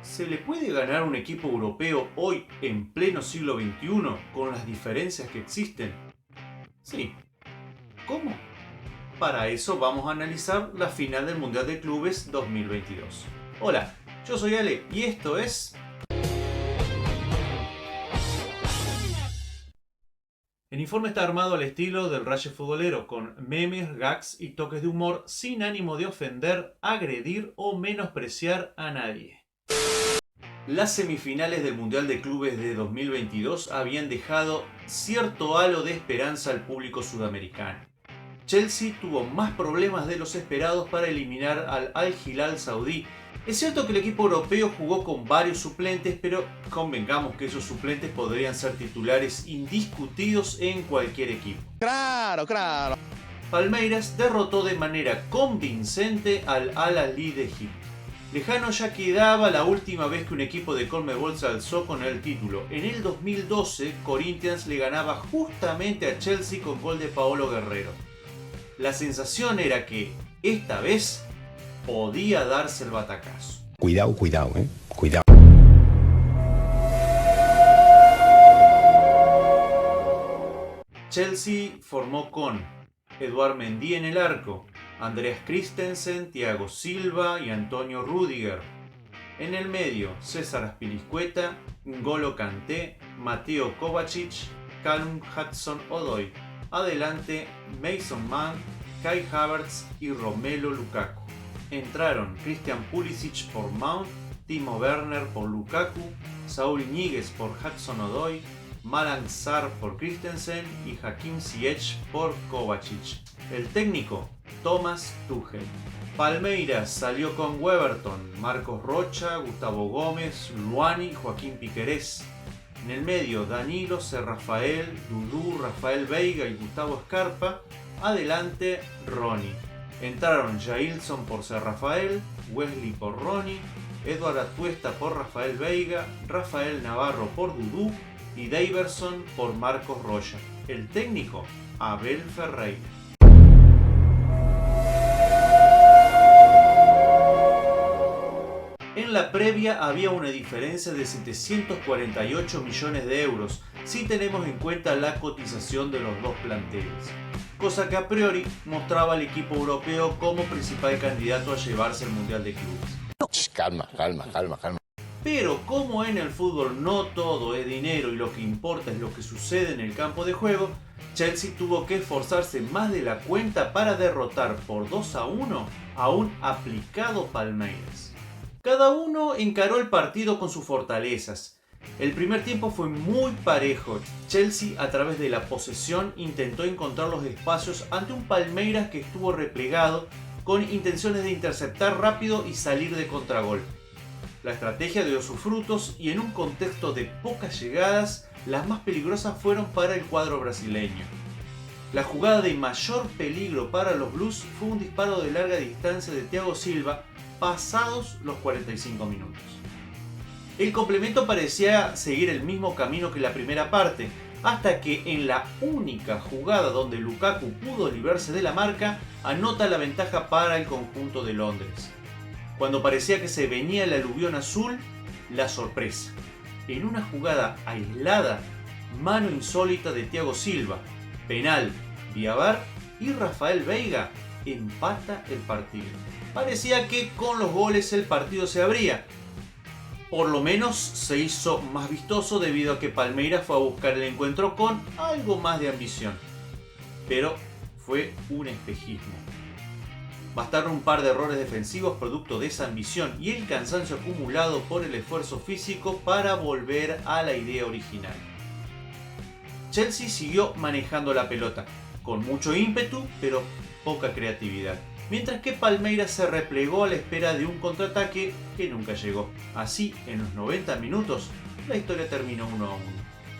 ¿Se le puede ganar a un equipo europeo hoy en pleno siglo XXI con las diferencias que existen? Sí. ¿Cómo? Para eso vamos a analizar la final del Mundial de Clubes 2022. Hola, yo soy Ale y esto es... El informe está armado al estilo del Raye futbolero, con memes, gags y toques de humor sin ánimo de ofender, agredir o menospreciar a nadie. Las semifinales del Mundial de Clubes de 2022 habían dejado cierto halo de esperanza al público sudamericano. Chelsea tuvo más problemas de los esperados para eliminar al Al Hilal saudí. Es cierto que el equipo europeo jugó con varios suplentes, pero convengamos que esos suplentes podrían ser titulares indiscutidos en cualquier equipo. Claro. Palmeiras derrotó de manera convincente al Al-Ahly de Egipto. Lejano ya quedaba la última vez que un equipo de Conmebol se alzó con el título. En el 2012, Corinthians le ganaba justamente a Chelsea con gol de Paolo Guerrero. La sensación era que, esta vez, podía darse el batacazo. Cuidado. Chelsea formó con Eduard Mendy en el arco, Andreas Christensen, Thiago Silva y Antonio Rüdiger. En el medio, César Azpilicueta, N'Golo Kanté, Mateo Kovacic, Callum Hudson-Odoi. Adelante, Mason Mount, Kai Havertz y Romelu Lukaku. Entraron Christian Pulisic por Mount, Timo Werner por Lukaku, Saúl Ñíguez por Hudson-Odoi, Malang Sarr por Christensen y Hakim Ziyech por Kovacic. El técnico, Thomas Tuchel. Palmeiras salió con Weberton, Marcos Rocha, Gustavo Gómez, Luani y Joaquín Piquerés. En el medio, Danilo, C. Rafael, Dudú, Rafael Veiga y Gustavo Scarpa. Adelante, Ronnie. Entraron Jailson por C. Rafael, Wesley por Ronnie, Eduard Atuesta por Rafael Veiga, Rafael Navarro por Dudú y Daverson por Marcos Rocha. El técnico, Abel Ferreira. En la previa había una diferencia de 748 millones de euros si tenemos en cuenta la cotización de los dos planteles, cosa que a priori mostraba al equipo europeo como principal candidato a llevarse el Mundial de Clubes. Calma. Pero como en el fútbol no todo es dinero y lo que importa es lo que sucede en el campo de juego, Chelsea tuvo que esforzarse más de la cuenta para derrotar por 2-1 a un aplicado Palmeiras. Cada uno encaró el partido con sus fortalezas. El primer tiempo fue muy parejo. Chelsea, a través de la posesión, intentó encontrar los espacios ante un Palmeiras que estuvo replegado con intenciones de interceptar rápido y salir de contragolpe. La estrategia dio sus frutos y en un contexto de pocas llegadas, las más peligrosas fueron para el cuadro brasileño. La jugada de mayor peligro para los Blues fue un disparo de larga distancia de Thiago Silva pasados los 45 minutos. El complemento parecía seguir el mismo camino que la primera parte, hasta que en la única jugada donde Lukaku pudo librarse de la marca, anota la ventaja para el conjunto de Londres. Cuando parecía que se venía el aluvión azul, la sorpresa. En una jugada aislada, mano insólita de Thiago Silva, penal, vía VAR y Rafael Veiga empata el partido. Parecía que con los goles el partido se abría. Por lo menos se hizo más vistoso debido a que Palmeiras fue a buscar el encuentro con algo más de ambición. Pero fue un espejismo. Bastaron un par de errores defensivos producto de esa ambición y el cansancio acumulado por el esfuerzo físico para volver a la idea original. Chelsea siguió manejando la pelota, con mucho ímpetu pero poca creatividad, mientras que Palmeiras se replegó a la espera de un contraataque que nunca llegó. Así, en los 90 minutos, la historia terminó 1-1.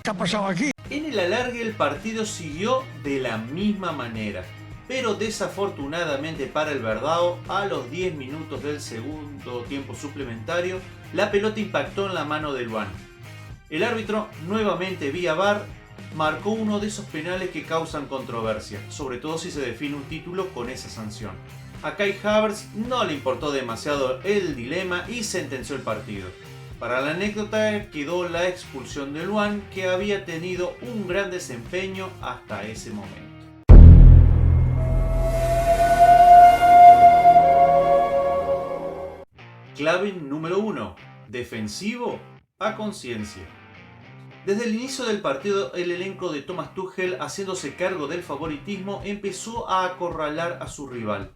¿Qué ha pasado aquí? En el alargue el partido siguió de la misma manera, pero desafortunadamente para el Verdao, a los 10 minutos del segundo tiempo suplementario, la pelota impactó en la mano de Luan. El árbitro, nuevamente vía VAR, marcó uno de esos penales que causan controversia, sobre todo si se define un título con esa sanción. A Kai Havertz no le importó demasiado el dilema y sentenció el partido. Para la anécdota quedó la expulsión de Luan, que había tenido un gran desempeño hasta ese momento. Clave número 1. Defensivo a conciencia. Desde el inicio del partido, el elenco de Thomas Tuchel, haciéndose cargo del favoritismo, empezó a acorralar a su rival.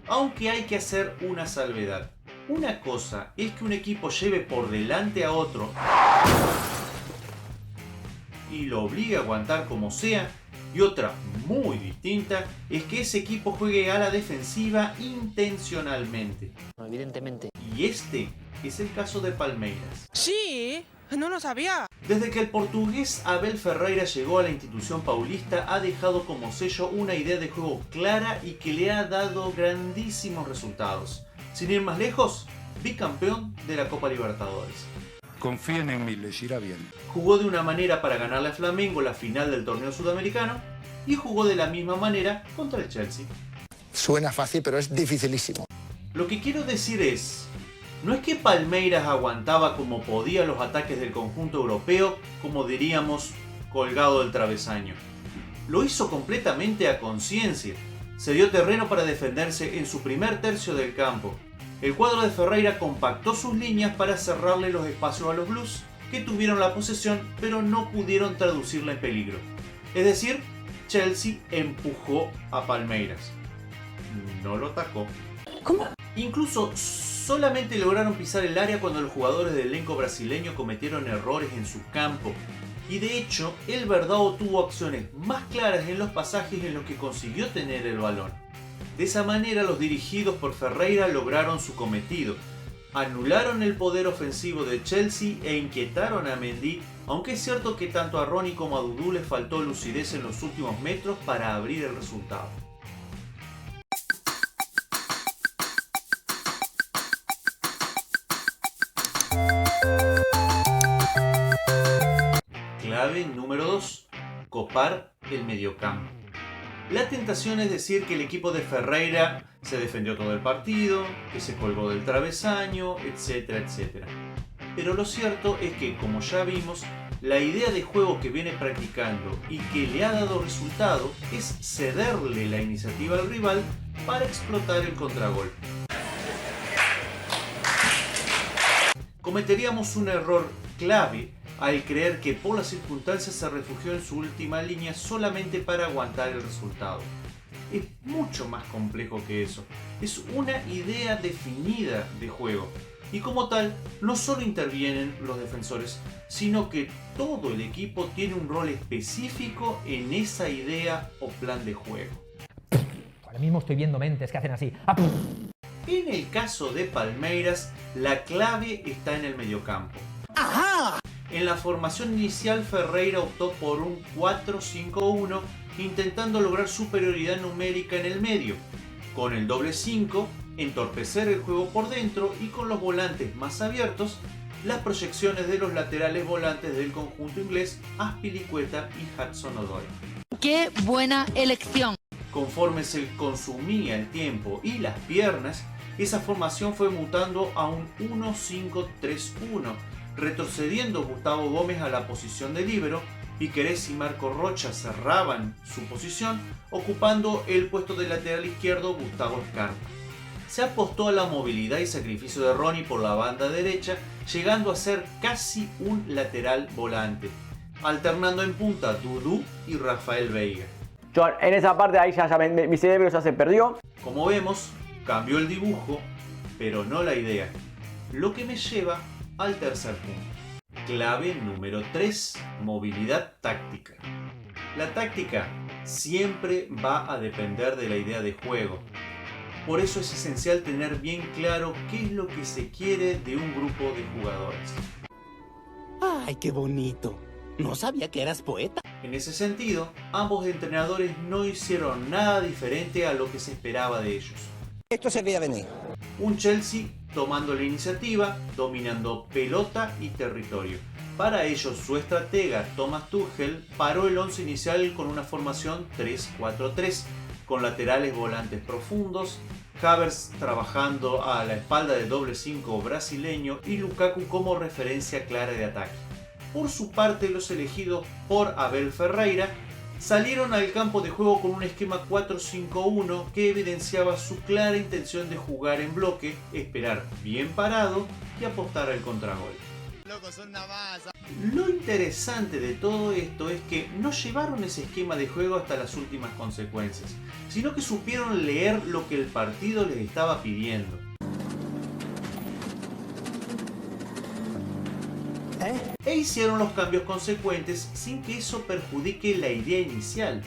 Aunque hay que hacer una salvedad. Una cosa es que un equipo lleve por delante a otro y lo obligue a aguantar como sea, y otra muy distinta es que ese equipo juegue a la defensiva intencionalmente. Evidentemente. Y este es el caso de Palmeiras. Sí, no lo sabía. Desde que el portugués Abel Ferreira llegó a la institución paulista, ha dejado como sello una idea de juego clara y que le ha dado grandísimos resultados. Sin ir más lejos, bicampeón de la Copa Libertadores. Confíen en mí, les irá bien. Jugó de una manera para ganarle a Flamengo la final del torneo sudamericano y jugó de la misma manera contra el Chelsea. Suena fácil, pero es dificilísimo. Lo que quiero decir es, no es que Palmeiras aguantaba como podía los ataques del conjunto europeo, como diríamos, colgado del travesaño. Lo hizo completamente a conciencia. Se dio terreno para defenderse en su primer tercio del campo. El cuadro de Ferreira compactó sus líneas para cerrarle los espacios a los Blues, que tuvieron la posesión pero no pudieron traducirla en peligro. Es decir, Chelsea empujó a Palmeiras. No lo atacó. ¿Cómo? Incluso solamente lograron pisar el área cuando los jugadores del elenco brasileño cometieron errores en su campo. Y de hecho, el Verdão tuvo acciones más claras en los pasajes en los que consiguió tener el balón. De esa manera, los dirigidos por Ferreira lograron su cometido. Anularon el poder ofensivo de Chelsea e inquietaron a Mendy, aunque es cierto que tanto a Ronnie como a Dudu les faltó lucidez en los últimos metros para abrir el resultado. Clave número 2. Copar el mediocampo. La tentación es decir que el equipo de Ferreira se defendió todo el partido, que se colgó del travesaño, etcétera, etcétera. Pero lo cierto es que, como ya vimos, la idea de juego que viene practicando y que le ha dado resultado es cederle la iniciativa al rival para explotar el contragolpe. Cometeríamos un error clave al creer que por las circunstancias se refugió en su última línea solamente para aguantar el resultado. Es mucho más complejo que eso. Es una idea definida de juego. Y como tal, no solo intervienen los defensores, sino que todo el equipo tiene un rol específico en esa idea o plan de juego. Ahora mismo estoy viendo mentes que hacen así. En el caso de Palmeiras, la clave está en el mediocampo. ¡Ajá! En la formación inicial, Ferreira optó por un 4-5-1, intentando lograr superioridad numérica en el medio. Con el doble 5, entorpecer el juego por dentro, y con los volantes más abiertos, las proyecciones de los laterales volantes del conjunto inglés, Azpilicueta y Hudson-Odoi. ¡Qué buena elección! Conforme se consumía el tiempo y las piernas, esa formación fue mutando a un 1-5-3-1, retrocediendo Gustavo Gómez a la posición de líbero. Piquerez y Marco Rocha cerraban su posición, ocupando el puesto de lateral izquierdo Gustavo Scarpa. Se apostó a la movilidad y sacrificio de Ronnie por la banda derecha, llegando a ser casi un lateral volante, alternando en punta Dudu y Rafael Veiga. Yo en esa parte ahí mi cerebro ya se perdió. Como vemos, cambió el dibujo, pero no la idea. Lo que me lleva al tercer punto. Clave número 3. Movilidad táctica. La táctica siempre va a depender de la idea de juego. Por eso es esencial tener bien claro qué es lo que se quiere de un grupo de jugadores. ¡Ay, qué bonito! No sabía que eras poeta. En ese sentido, ambos entrenadores no hicieron nada diferente a lo que se esperaba de ellos. Esto se veía venir. Un Chelsea tomando la iniciativa, dominando pelota y territorio. Para ello, su estratega Thomas Tuchel paró el once inicial con una formación 3-4-3, con laterales volantes profundos, Havertz trabajando a la espalda del doble 5 brasileño y Lukaku como referencia clara de ataque. Por su parte, los elegidos por Abel Ferreira salieron al campo de juego con un esquema 4-5-1 que evidenciaba su clara intención de jugar en bloque, esperar bien parado y apostar al contragol. Lo interesante de todo esto es que no llevaron ese esquema de juego hasta las últimas consecuencias, sino que supieron leer lo que el partido les estaba pidiendo. E hicieron los cambios consecuentes sin que eso perjudique la idea inicial.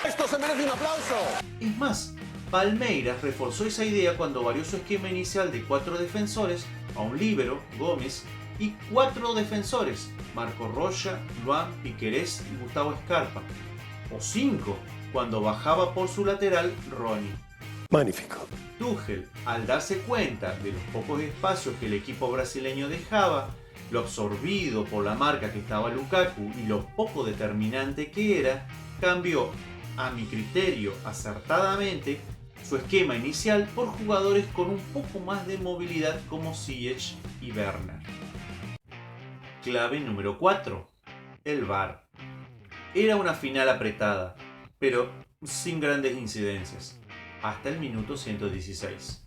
¡Esto se merece un aplauso! Es más, Palmeiras reforzó esa idea cuando varió su esquema inicial de 4 defensores a un líbero, Gómez, y 4 defensores, Marco Rocha, Luan, Piquerez y Gustavo Scarpa, o 5 cuando bajaba por su lateral Ronnie. Magnífico. Tuchel, al darse cuenta de los pocos espacios que el equipo brasileño dejaba, lo absorbido por la marca que estaba Lukaku y lo poco determinante que era, cambió, a mi criterio acertadamente, su esquema inicial por jugadores con un poco más de movilidad como Ziyech y Werner. Clave número 4. El VAR. Era una final apretada, pero sin grandes incidencias, hasta el minuto 116.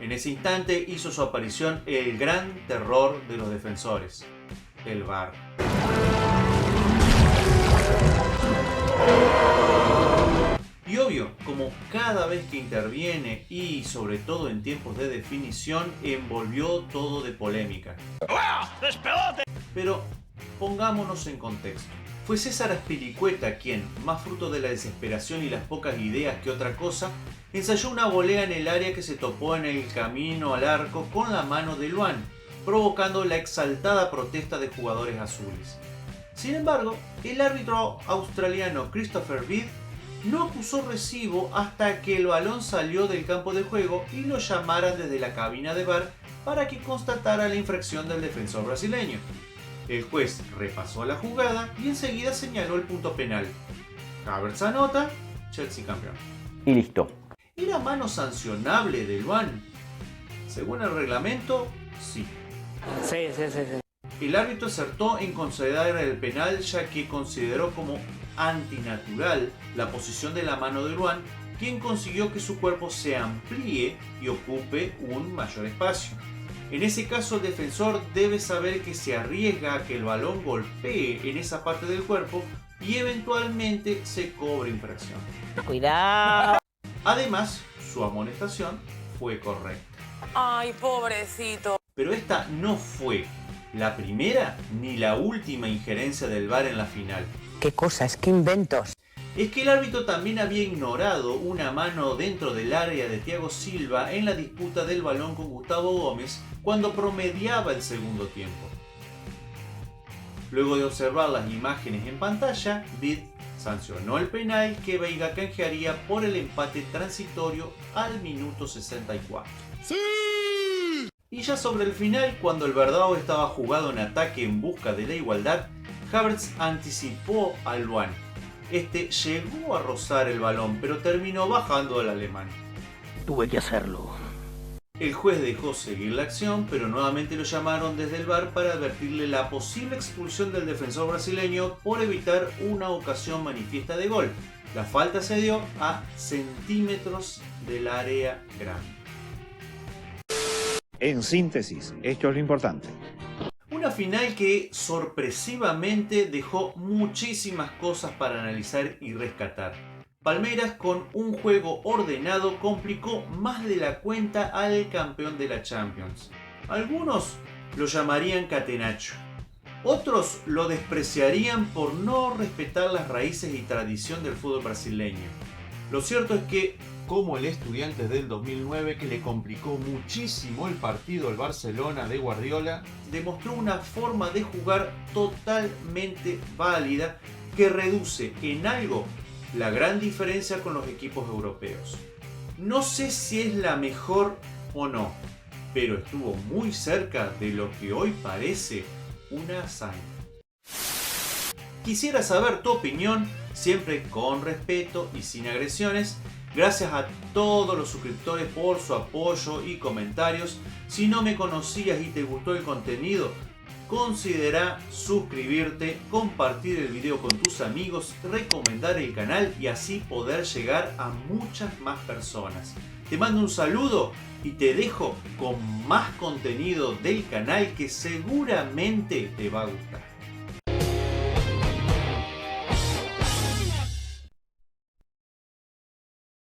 En ese instante hizo su aparición el gran terror de los defensores, el VAR. Y obvio, como cada vez que interviene y sobre todo en tiempos de definición, envolvió todo de polémica. Pero pongámonos en contexto. Fue César Azpilicueta quien, más fruto de la desesperación y las pocas ideas que otra cosa, ensayó una volea en el área que se topó en el camino al arco con la mano de Luan, provocando la exaltada protesta de jugadores azules. Sin embargo, el árbitro australiano Christopher Beard no acusó recibo hasta que el balón salió del campo de juego y lo llamaran desde la cabina de VAR para que constatara la infracción del defensor brasileño. El juez repasó la jugada y enseguida señaló el punto penal. Havertz anota, Chelsea campeón. Y listo. ¿Era mano sancionable de Luan? Según el reglamento, sí. Sí. El árbitro acertó en conceder el penal ya que consideró como antinatural la posición de la mano de Luan, quien consiguió que su cuerpo se amplíe y ocupe un mayor espacio. En ese caso, el defensor debe saber que se arriesga a que el balón golpee en esa parte del cuerpo y eventualmente se cobre infracción. Cuidado. Además, su amonestación fue correcta. Ay, pobrecito. Pero esta no fue la primera ni la última injerencia del VAR en la final. ¿Qué cosas? ¿Qué inventos? Es que el árbitro también había ignorado una mano dentro del área de Thiago Silva en la disputa del balón con Gustavo Gómez cuando promediaba el segundo tiempo. Luego de observar las imágenes en pantalla, Beard sancionó el penal que Veiga canjearía por el empate transitorio al minuto 64. ¡Sí! Y ya sobre el final, cuando el Verdao estaba jugado en ataque en busca de la igualdad, Havertz anticipó al Luan. Este llegó a rozar el balón, pero terminó bajando al alemán. Tuve que hacerlo. El juez dejó seguir la acción, pero nuevamente lo llamaron desde el VAR para advertirle la posible expulsión del defensor brasileño por evitar una ocasión manifiesta de gol. La falta se dio a centímetros del área grande. En síntesis, esto es lo importante. Una final que sorpresivamente dejó muchísimas cosas para analizar y rescatar. Palmeiras, con un juego ordenado, complicó más de la cuenta al campeón de la Champions. Algunos lo llamarían catenacho. Otros lo despreciarían por no respetar las raíces y tradición del fútbol brasileño. Lo cierto es que, como el Estudiantes del 2009, que le complicó muchísimo el partido al Barcelona de Guardiola, demostró una forma de jugar totalmente válida que reduce en algo la gran diferencia con los equipos europeos. No sé si es la mejor o no, pero estuvo muy cerca de lo que hoy parece una hazaña. Quisiera saber tu opinión, siempre con respeto y sin agresiones. Gracias a todos los suscriptores por su apoyo y comentarios. Si no me conocías y te gustó el contenido, considera suscribirte, compartir el video con tus amigos, recomendar el canal y así poder llegar a muchas más personas. Te mando un saludo y te dejo con más contenido del canal que seguramente te va a gustar.